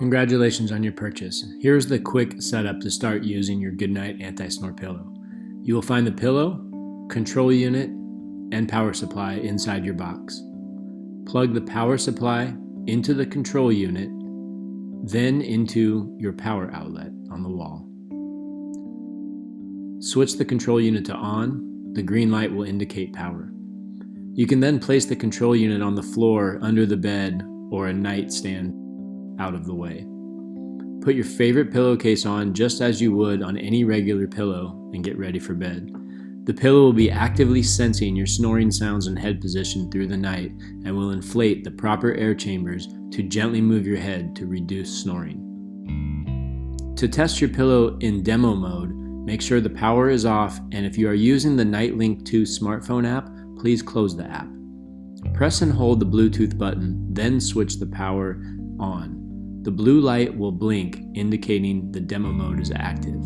Congratulations on your purchase. Here's the quick setup to start using your goodnite anti-snore pillow. You will find the pillow, control unit, and power supply inside your box. Plug the power supply into the control unit, then into your power outlet on the wall. Switch the control unit to on. The green light will indicate power. You can then place the control unit on the floor under the bed or a nightstand out of the way. Put your favorite pillowcase on just as you would on any regular pillow and get ready for bed. The pillow will be actively sensing your snoring sounds and head position through the night and will inflate the proper air chambers to gently move your head to reduce snoring. To test your pillow in demo mode, make sure the power is off, and if you are using the NiteLink 2 smartphone app, please close the app. Press and hold the Bluetooth button, then switch the power on. The blue light will blink, indicating the demo mode is active.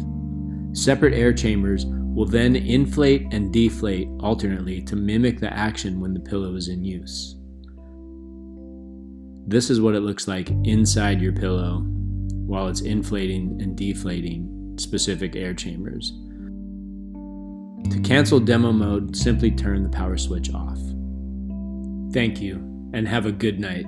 Separate air chambers will then inflate and deflate alternately to mimic the action when the pillow is in use. This is what it looks like inside your pillow while it's inflating and deflating specific air chambers. To cancel demo mode, simply turn the power switch off. Thank you, and have a good night.